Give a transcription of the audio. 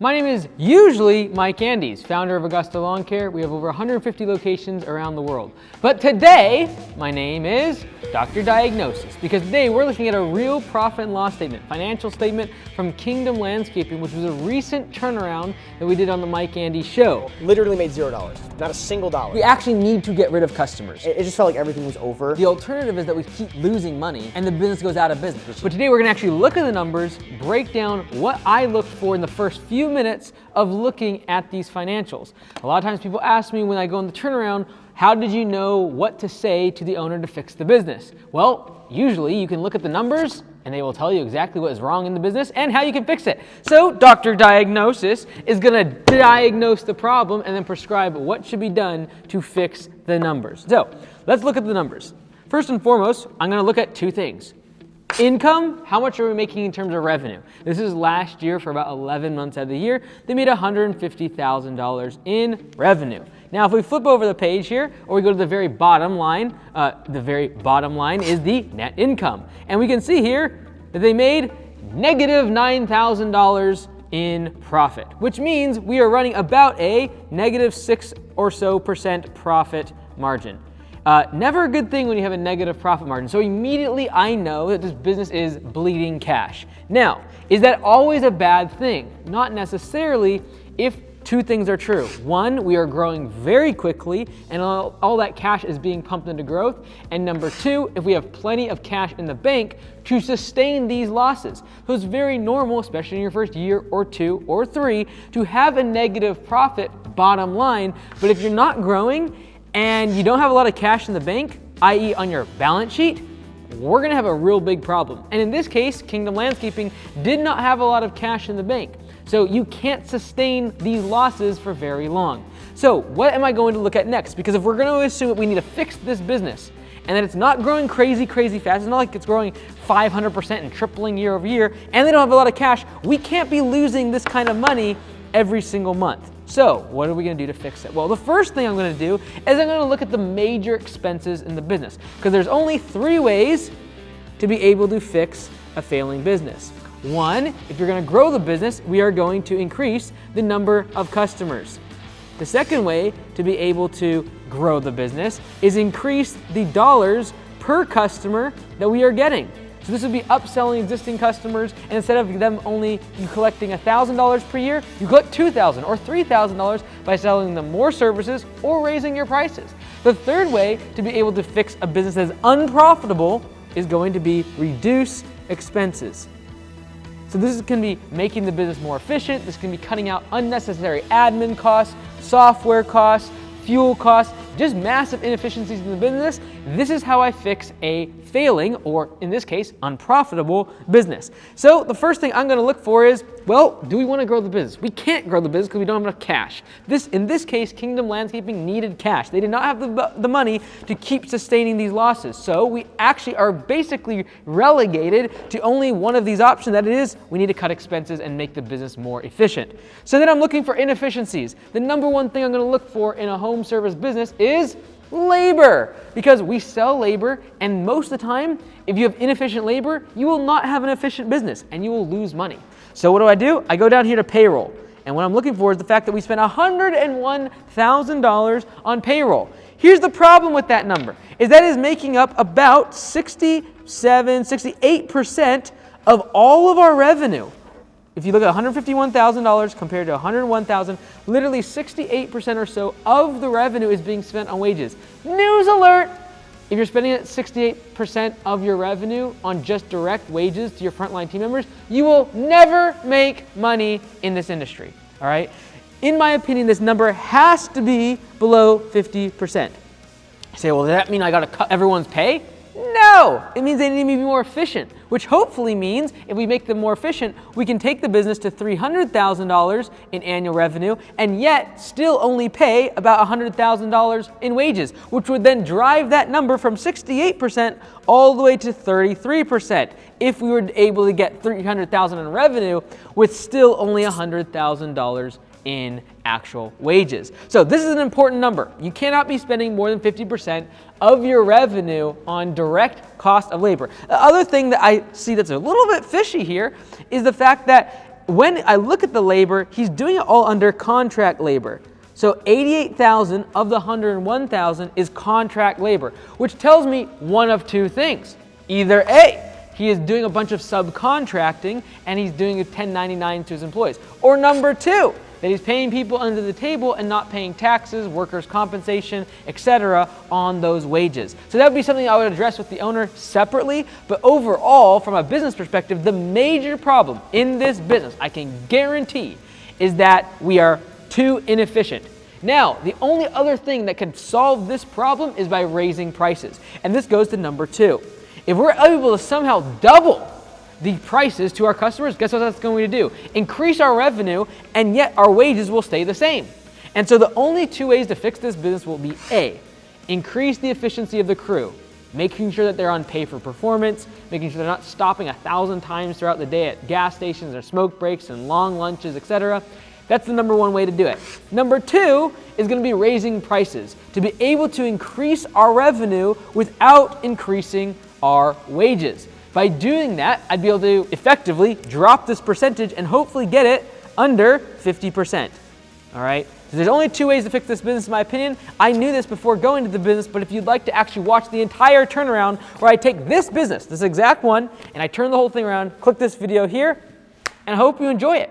My name is usually Mike Andes, founder of Augusta Lawn Care. We have over 150 locations around the world. But today, my name is Dr. Diagnosis, because today we're looking at a real profit and loss statement, financial statement from Kingdom Landscaping, which was a recent turnaround that we did on the Mike Andes show. Literally made $0, not a single dollar. We actually need to get rid of customers. It just felt like everything was over. The alternative is that we keep losing money and the business goes out of business. But today we're gonna actually look at the numbers, break down what I looked for in the first few minutes of looking at these financials. A lot of times people ask me when I go in the turnaround, how did you know what to say to the owner to fix the business? Well, usually you can look at the numbers and they will tell you exactly what is wrong in the business and how you can fix it. So Dr. Diagnosis is gonna diagnose the problem and then prescribe what should be done to fix the numbers. So let's look at the numbers. First and foremost, I'm gonna look at two things. Income, how much are we making in terms of revenue? This is last year for about 11 months out of the year. They made $150,000 in revenue. Now, if we flip over the page here, or we go to the very bottom line is the net income. And we can see here that they made negative $9,000 in profit, which means we are running about a negative 6% or so profit margin. Never a good thing when you have a negative profit margin. So immediately I know that this business is bleeding cash. Now, is that always a bad thing? Not necessarily if two things are true. One, we are growing very quickly and all that cash is being pumped into growth. And number two, if we have plenty of cash in the bank to sustain these losses. So it's very normal, especially in your first year or two or three, to have a negative profit bottom line. But if you're not growing, and you don't have a lot of cash in the bank, i.e. on your balance sheet, we're gonna have a real big problem. And in this case, Kingdom Landscaping did not have a lot of cash in the bank. So you can't sustain these losses for very long. So what am I going to look at next? Because if we're gonna assume that we need to fix this business and that it's not growing crazy fast, it's not like it's growing 500% and tripling year over year, and they don't have a lot of cash, we can't be losing this kind of money every single month. So what are we gonna do to fix it? Well, the first thing I'm gonna do is I'm gonna look at the major expenses in the business, because there's only three ways to be able to fix a failing business. One, if you're gonna grow the business, we are going to increase the number of customers. The second way to be able to grow the business is increase the dollars per customer that we are getting. So this would be upselling existing customers, and instead of them only collecting $1,000 per year, you collect $2,000 or $3,000 by selling them more services or raising your prices. The third way to be able to fix a business that is unprofitable is going to be reduce expenses. So this can be making the business more efficient. This can be cutting out unnecessary admin costs, software costs, fuel costs, just massive inefficiencies in the business. This is how I fix a failing, or in this case, unprofitable business. So the first thing I'm gonna look for is, well, do we wanna grow the business? We can't grow the business because we don't have enough cash. In this case, Kingdom Landscaping needed cash. They did not have the money to keep sustaining these losses. So we actually are basically relegated to only one of these options, that is, we need to cut expenses and make the business more efficient. So then I'm looking for inefficiencies. The number one thing I'm gonna look for in a home service business is labor, because we sell labor, and most of the time, if you have inefficient labor, you will not have an efficient business and you will lose money. So what do? I go down here to payroll, and what I'm looking for is the fact that we spent $101,000 on payroll. Here's the problem with that number, is that is making up about 68% of all of our revenue. If you look at $151,000 compared to $101,000, literally 68% or so of the revenue is being spent on wages. News alert! If you're spending 68% of your revenue on just direct wages to your frontline team members, you will never make money in this industry, all right? In my opinion, this number has to be below 50%. You say, well, does that mean I gotta cut everyone's pay? No, it means they need to be more efficient, which hopefully means if we make them more efficient, we can take the business to $300,000 in annual revenue and yet still only pay about $100,000 in wages, which would then drive that number from 68% all the way to 33% if we were able to get $300,000 in revenue with still only $100,000 in actual wages. So this is an important number. You cannot be spending more than 50% of your revenue on direct cost of labor. The other thing that I see that's a little bit fishy here is the fact that when I look at the labor, he's doing it all under contract labor. So 88,000 of the 101,000 is contract labor, which tells me one of two things. Either A, he is doing a bunch of subcontracting and he's doing a 1099 to his employees. Or number two, that he's paying people under the table and not paying taxes, workers' compensation, etc. on those wages. So that would be something I would address with the owner separately, but overall, from a business perspective, the major problem in this business, I can guarantee, is that we are too inefficient. Now, the only other thing that can solve this problem is by raising prices. And this goes to number two. If we're able to somehow double the prices to our customers, guess what that's going to do? Increase our revenue, and yet our wages will stay the same. And so the only two ways to fix this business will be A, increase the efficiency of the crew, making sure that they're on pay for performance, making sure they're not stopping 1,000 times throughout the day at gas stations or smoke breaks and long lunches, etc. That's the number one way to do it. Number two is going to be raising prices to be able to increase our revenue without increasing our wages. By doing that, I'd be able to effectively drop this percentage and hopefully get it under 50%. All right? So there's only two ways to fix this business, in my opinion. I knew this before going to the business, but if you'd like to actually watch the entire turnaround where I take this business, this exact one, and I turn the whole thing around, click this video here, and I hope you enjoy it.